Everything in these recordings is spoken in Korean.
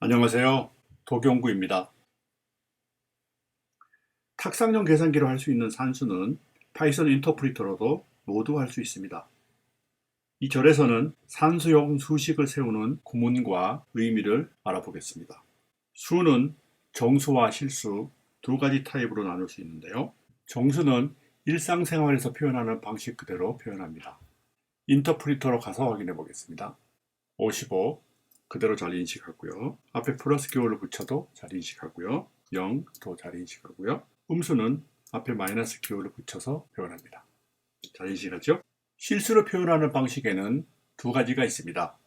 안녕하세요. 도경구입니다. 탁상용 계산기로 할 수 있는 산수는 파이썬 인터프리터로도 모두 할 수 있습니다. 이 절에서는 산수용 수식을 세우는 구문과 의미를 알아보겠습니다. 수는 정수와 실수 두 가지 타입으로 나눌 수 있는데요. 정수는 일상생활에서 표현하는 방식 그대로 표현합니다. 인터프리터로 가서 확인해 보겠습니다. 55 그대로 잘 인식하고요. 앞에 플러스 기호를 붙여도 잘 인식하고요. 0도 잘 인식하고요. 음수는 앞에 마이너스 기호를 붙여서 표현합니다. 잘 인식하죠? 실수로 표현하는 방식에는 두 가지가 있습니다.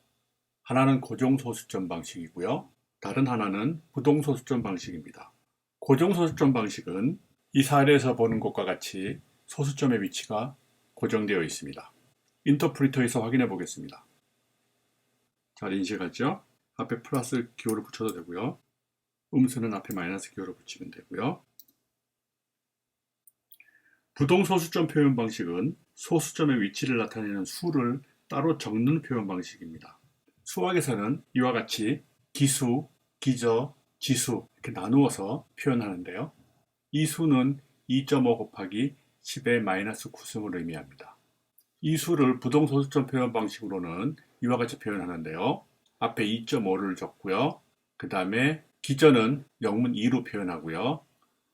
하나는 고정소수점 방식이고요. 다른 하나는 부동소수점 방식입니다. 고정소수점 방식은 이 사례에서 보는 것과 같이 소수점의 위치가 고정되어 있습니다. 인터프리터에서 확인해 보겠습니다. 잘 인식하죠? 앞에 플러스 기호를 붙여도 되고요. 음수는 앞에 마이너스 기호를 붙이면 되고요. 부동소수점 표현 방식은 소수점의 위치를 나타내는 수를 따로 적는 표현 방식입니다. 수학에서는 이와 같이 기수, 기저, 지수 이렇게 나누어서 표현하는데요. 이 수는 2.5 곱하기 10의 마이너스 9승을 의미합니다. 이 수를 부동소수점 표현 방식으로는 이와 같이 표현하는데요. 앞에 2.5를 적고요. 그 다음에 기저는 영문 2로 표현하고요.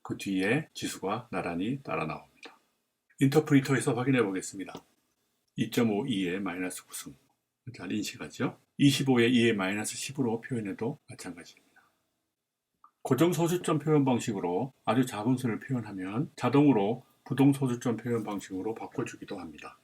그 뒤에 지수가 나란히 따라 나옵니다. 인터프리터에서 확인해 보겠습니다. 2.5 2의 마이너스 9승 잘 인식하죠? 25의 2의 마이너스 10으로 표현해도 마찬가지입니다. 고정소수점 표현 방식으로 아주 작은 수를 표현하면 자동으로 부동소수점 표현 방식으로 바꿔주기도 합니다.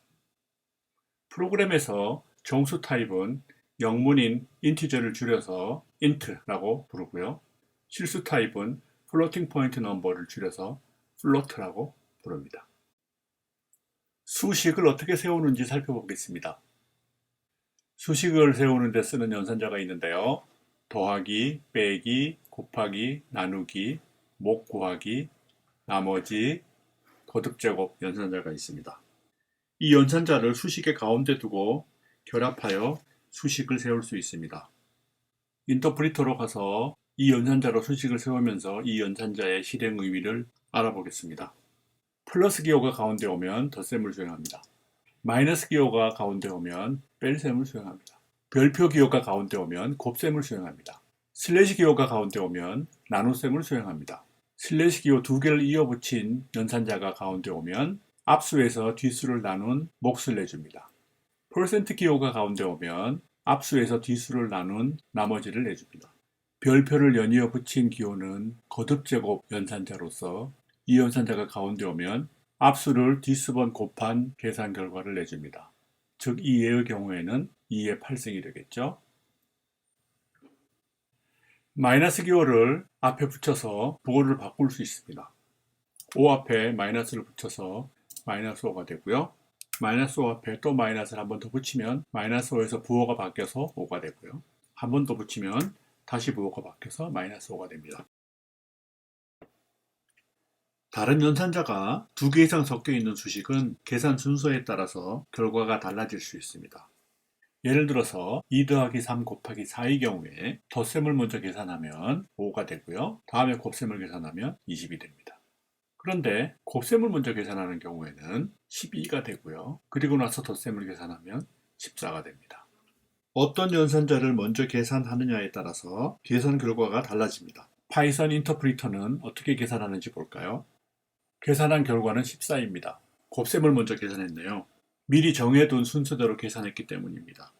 프로그램에서 정수 타입은 영문인 인티저를 줄여서 int라고 부르고요. 실수 타입은 floating point number를 줄여서 float라고 부릅니다. 수식을 어떻게 세우는지 살펴보겠습니다. 수식을 세우는 데 쓰는 연산자가 있는데요. 더하기, 빼기, 곱하기, 나누기, 목 구하기, 나머지, 거듭제곱 연산자가 있습니다. 이 연산자를 수식의 가운데 두고 결합하여 수식을 세울 수 있습니다. 인터프리터로 가서 이 연산자로 수식을 세우면서 이 연산자의 실행 의미를 알아보겠습니다. 플러스 기호가 가운데 오면 덧셈을 수행합니다. 마이너스 기호가 가운데 오면 뺄셈을 수행합니다. 별표 기호가 가운데 오면 곱셈을 수행합니다. 슬래시 기호가 가운데 오면 나눗셈을 수행합니다. 슬래시 기호 두 개를 이어붙인 연산자가 가운데 오면 앞수에서 뒷수를 나눈 몫을 내줍니다. 퍼센트 기호가 가운데 오면 앞수에서 뒷수를 나눈 나머지를 내줍니다. 별표를 연이어 붙인 기호는 거듭제곱 연산자로서 이 연산자가 가운데 오면 앞수를 뒷수번 곱한 계산 결과를 내줍니다. 즉 2의 경우에는 2의 8승이 되겠죠. 마이너스 기호를 앞에 붙여서 부호를 바꿀 수 있습니다. 5 앞에 마이너스를 붙여서 마이너스 5가 되고요. 마이너스 5 앞에 또 마이너스를 한 번 더 붙이면 마이너스 5에서 부호가 바뀌어서 5가 되고요. 한 번 더 붙이면 다시 부호가 바뀌어서 마이너스 5가 됩니다. 다른 연산자가 두 개 이상 섞여 있는 수식은 계산 순서에 따라서 결과가 달라질 수 있습니다. 예를 들어서 2 더하기 3 곱하기 4의 경우에 덧셈을 먼저 계산하면 5가 되고요. 다음에 곱셈을 계산하면 20이 됩니다. 그런데 곱셈을 먼저 계산하는 경우에는 12가 되고요. 그리고 나서 덧셈을 계산하면 14가 됩니다. 어떤 연산자를 먼저 계산하느냐에 따라서 계산 결과가 달라집니다. 파이썬 인터프리터는 어떻게 계산하는지 볼까요? 계산한 결과는 14입니다. 곱셈을 먼저 계산했네요. 미리 정해둔 순서대로 계산했기 때문입니다.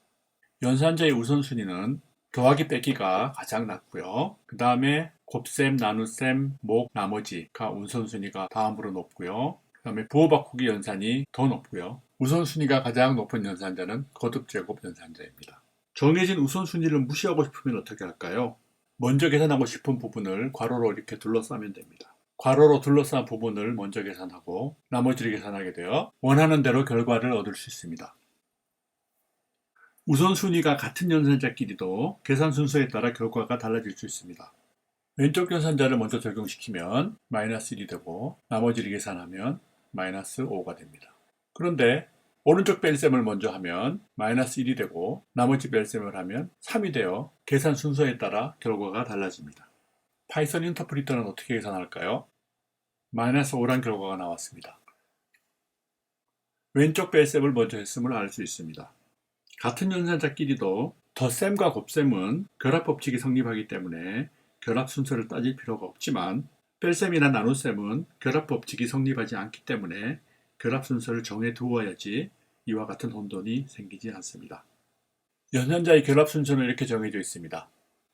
연산자의 우선순위는 더하기 빼기가 가장 낮고요. 그 다음에 곱셈, 나눗셈, 목, 나머지가 우선순위가 다음으로 높고요. 그 다음에 부호 바꾸기 연산이 더 높고요. 우선순위가 가장 높은 연산자는 거듭제곱 연산자입니다. 정해진 우선순위를 무시하고 싶으면 어떻게 할까요? 먼저 계산하고 싶은 부분을 괄호로 이렇게 둘러싸면 됩니다. 괄호로 둘러싼 부분을 먼저 계산하고 나머지를 계산하게 되어 원하는 대로 결과를 얻을 수 있습니다. 우선순위가 같은 연산자끼리도 계산 순서에 따라 결과가 달라질 수 있습니다. 왼쪽 연산자를 먼저 적용시키면 마이너스 1이 되고 나머지를 계산하면 마이너스 5가 됩니다. 그런데 오른쪽 뺄셈을 먼저 하면 마이너스 1이 되고 나머지 뺄셈을 하면 3이 되어 계산 순서에 따라 결과가 달라집니다. 파이썬 인터프리터는 어떻게 계산할까요? 마이너스 5란 결과가 나왔습니다. 왼쪽 뺄셈을 먼저 했음을 알 수 있습니다. 같은 연산자끼리도 덧셈과 곱셈은 결합 법칙이 성립하기 때문에 결합 순서를 따질 필요가 없지만 뺄셈이나 나눗셈은 결합 법칙이 성립하지 않기 때문에 결합 순서를 정해 두어야지 이와 같은 혼돈이 생기지 않습니다. 연산자의 결합 순서는 이렇게 정해져 있습니다.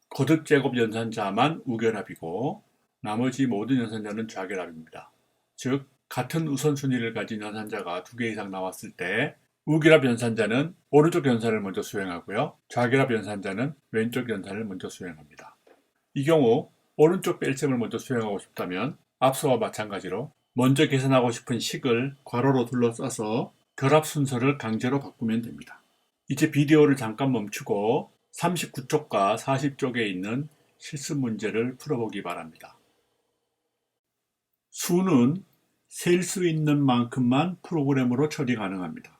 거듭제곱 연산자만 우결합이고 나머지 모든 연산자는 좌결합입니다. 즉 같은 우선순위를 가진 연산자가 2개 이상 나왔을 때 우결합 연산자는 오른쪽 연산을 먼저 수행하고요. 좌결합 연산자는 왼쪽 연산을 먼저 수행합니다. 이 경우 오른쪽 뺄셈을 먼저 수행하고 싶다면 앞서와 마찬가지로 먼저 계산하고 싶은 식을 괄호로 둘러싸서 결합 순서를 강제로 바꾸면 됩니다. 이제 비디오를 잠깐 멈추고 39쪽과 40쪽에 있는 실습 문제를 풀어보기 바랍니다. 수는 셀 수 있는 만큼만 프로그램으로 처리 가능합니다.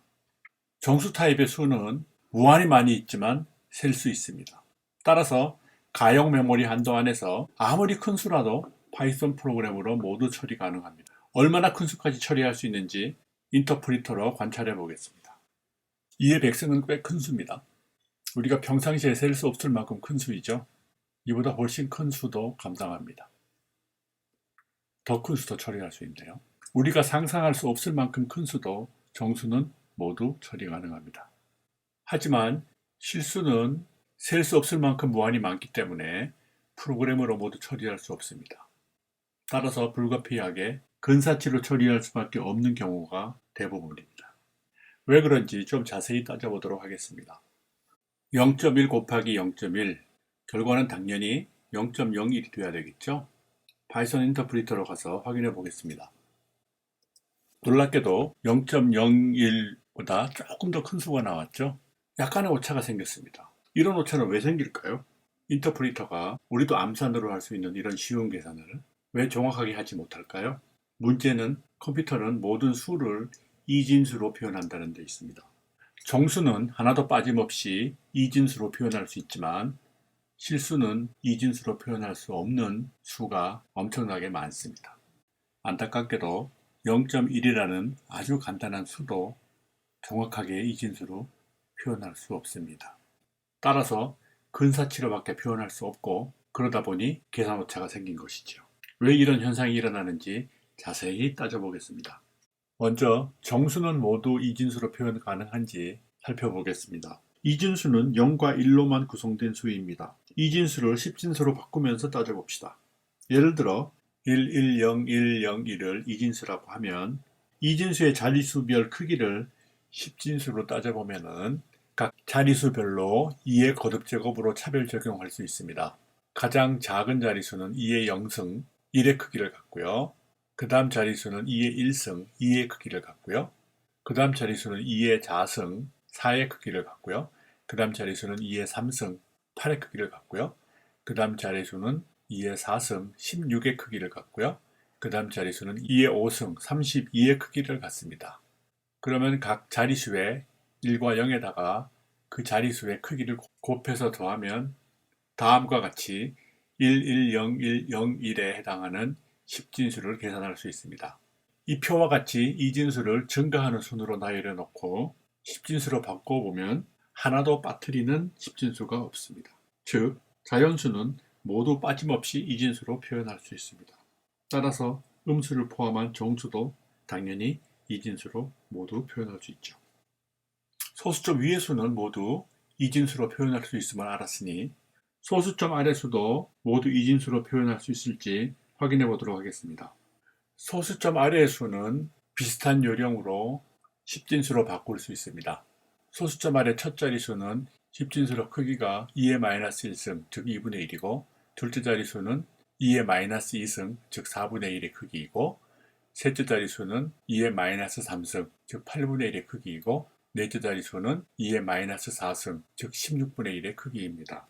정수 타입의 수는 무한히 많이 있지만 셀 수 있습니다. 따라서 가용 메모리 한도 안에서 아무리 큰 수라도 파이썬 프로그램으로 모두 처리 가능합니다. 얼마나 큰 수까지 처리할 수 있는지 인터프리터로 관찰해 보겠습니다. 2의 백승은 꽤 큰 수입니다. 우리가 평상시에 셀 수 없을 만큼 큰 수이죠. 이보다 훨씬 큰 수도 감당합니다. 더 큰 수도 처리할 수 있네요. 우리가 상상할 수 없을 만큼 큰 수도 정수는 모두 처리 가능합니다. 하지만 실수는 셀 수 없을 만큼 무한히 많기 때문에 프로그램으로 모두 처리할 수 없습니다. 따라서 불가피하게 근사치로 처리할 수밖에 없는 경우가 대부분입니다. 왜 그런지 좀 자세히 따져보도록 하겠습니다. 0.1 곱하기 0.1 결과는 당연히 0.01이 돼야 되겠죠? 파이썬 인터프리터로 가서 확인해 보겠습니다. 놀랍게도 0.01보다 조금 더 큰 수가 나왔죠? 약간의 오차가 생겼습니다. 이런 오차는 왜 생길까요? 인터프리터가 우리도 암산으로 할 수 있는 이런 쉬운 계산을 왜 정확하게 하지 못할까요? 문제는 컴퓨터는 모든 수를 이진수로 표현한다는 데 있습니다. 정수는 하나도 빠짐없이 이진수로 표현할 수 있지만 실수는 이진수로 표현할 수 없는 수가 엄청나게 많습니다. 안타깝게도 0.1이라는 아주 간단한 수도 정확하게 이진수로 표현할 수 없습니다. 따라서 근사치로밖에 표현할 수 없고 그러다 보니 계산 오차가 생긴 것이죠. 왜 이런 현상이 일어나는지 자세히 따져보겠습니다. 먼저 정수는 모두 이진수로 표현 가능한지 살펴보겠습니다. 이진수는 0과 1로만 구성된 수입니다. 이진수를 10진수로 바꾸면서 따져봅시다. 예를 들어 11011을 이진수라고 하면 이진수의 자릿수별 크기를 10진수로 따져보면 각 자릿수별로 2의 거듭제곱으로 차별 적용할 수 있습니다. 가장 작은 자릿수는 2의 0승 1의 크기를 갖고요. 그 다음 자릿수는 2의 1승 2의 크기를 갖고요. 그 다음 자릿수는 2의 자승 4의 크기를 갖고요. 그 다음 자릿수는 2의 3승 8의 크기를 갖고요. 그 다음 자릿수는 2의 4승 16의 크기를 갖고요. 그 다음 자릿수는 2의 5승 32의 크기를 갖습니다. 그러면 각 자릿수의 1과 0에다가 그 자릿수의 크기를 곱해서 더하면 다음과 같이 11011에 해당하는 10진수를 계산할 수 있습니다. 이 표와 같이 이진수를 증가하는 순으로 나열해 놓고 10진수로 바꿔보면 하나도 빠뜨리는 10진수가 없습니다. 즉, 자연수는 모두 빠짐없이 이진수로 표현할 수 있습니다. 따라서 음수를 포함한 정수도 당연히 이진수로 모두 표현할 수 있죠. 소수점 위의 수는 모두 이진수로 표현할 수 있음을 알았으니 소수점 아래 수도 모두 이진수로 표현할 수 있을지 확인해 보도록 하겠습니다. 소수점 아래의 수는 비슷한 요령으로 10진수로 바꿀 수 있습니다. 소수점 아래 첫 자릿수는 10진수로 크기가 2의 마이너스 1승, 즉 2분의 1이고 둘째 자릿수는 2의 마이너스 2승, 즉 4분의 1의 크기이고 셋째 자릿수는 2의 마이너스 3승, 즉 8분의 1의 크기이고 넷째 자릿수는 2의 마이너스 4승, 즉 16분의 1의 크기입니다.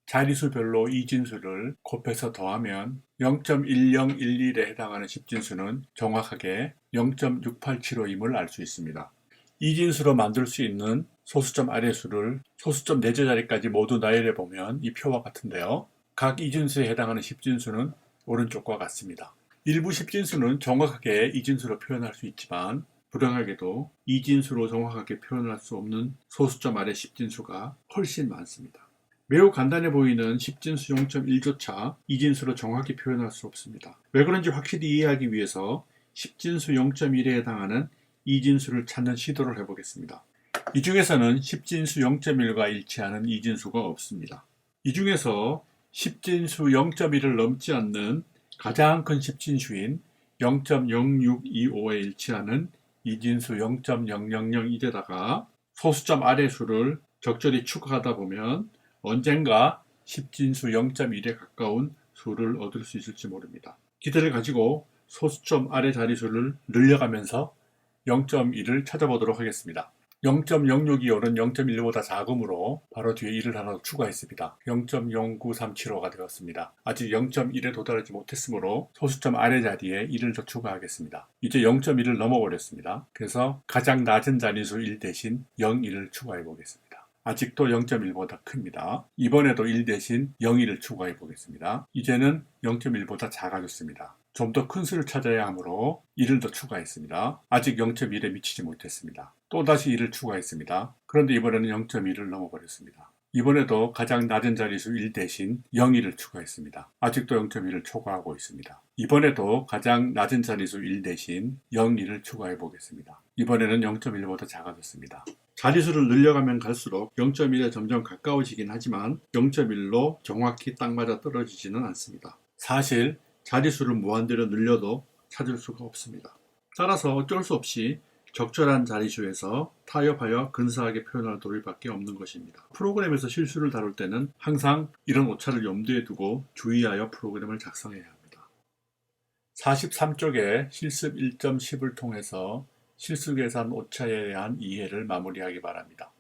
자릿수별로 이진수를 곱해서 더하면 0.1011에 해당하는 10진수는 정확하게 0.687호임을 알 수 있습니다. 이진수로 만들 수 있는 소수점 아래 수를 소수점 내제 자리까지 모두 나열해 보면 이 표와 같은데요. 각 이진수에 해당하는 십진수는 오른쪽과 같습니다. 일부 십진수는 정확하게 이진수로 표현할 수 있지만 불행하게도 이진수로 정확하게 표현할 수 없는 소수점 아래 십진수가 훨씬 많습니다. 매우 간단해 보이는 십진수 0.1조차 이진수로 정확히 표현할 수 없습니다. 왜 그런지 확실히 이해하기 위해서 십진수 0.1에 해당하는 이진수를 찾는 시도를 해보겠습니다. 이 중에서는 십진수 0.1과 일치하는 이진수가 없습니다. 이 중에서 십진수 0.1을 넘지 않는 가장 큰 십진수인 0.0625에 일치하는 이진수 0.000이데다가 소수점 아래 수를 적절히 추가하다 보면 언젠가 십진수 0.1에 가까운 수를 얻을 수 있을지 모릅니다. 기대를 가지고 소수점 아래 자리수를 늘려가면서 0.1을 찾아보도록 하겠습니다. 0.0625는 0.1보다 작으므로 바로 뒤에 1을 하나 추가했습니다. 0.09375가 되었습니다. 아직 0.1에 도달하지 못했으므로 소수점 아래 자리에 1을 더 추가하겠습니다. 이제 0.1을 넘어버렸습니다. 그래서 가장 낮은 자리수 1 대신 0.1을 추가해 보겠습니다. 아직도 0.1보다 큽니다. 이번에도 1 대신 0.1을 추가해 보겠습니다. 이제는 0.1보다 작아졌습니다. 좀 더 큰 수를 찾아야 하므로 1을 더 추가했습니다. 아직 0.1에 미치지 못했습니다. 또다시 1을 추가했습니다. 그런데 이번에는 0.1을 넘어버렸습니다. 이번에도 가장 낮은 자리수 1 대신 0.1을 추가했습니다. 아직도 0.1을 초과하고 있습니다. 이번에도 가장 낮은 자리수 1 대신 0.1을 추가해 보겠습니다. 이번에는 0.1보다 작아졌습니다. 자리수를 늘려가면 갈수록 0.1에 점점 가까워지긴 하지만 0.1로 정확히 딱 맞아 떨어지지는 않습니다. 사실 자리수를 무한대로 늘려도 찾을 수가 없습니다. 따라서 어쩔 수 없이 적절한 자리수에서 타협하여 근사하게 표현할 도리밖에 없는 것입니다. 프로그램에서 실수를 다룰 때는 항상 이런 오차를 염두에 두고 주의하여 프로그램을 작성해야 합니다. 43쪽의 실습 1.10을 통해서 실수 계산 오차에 대한 이해를 마무리하기 바랍니다.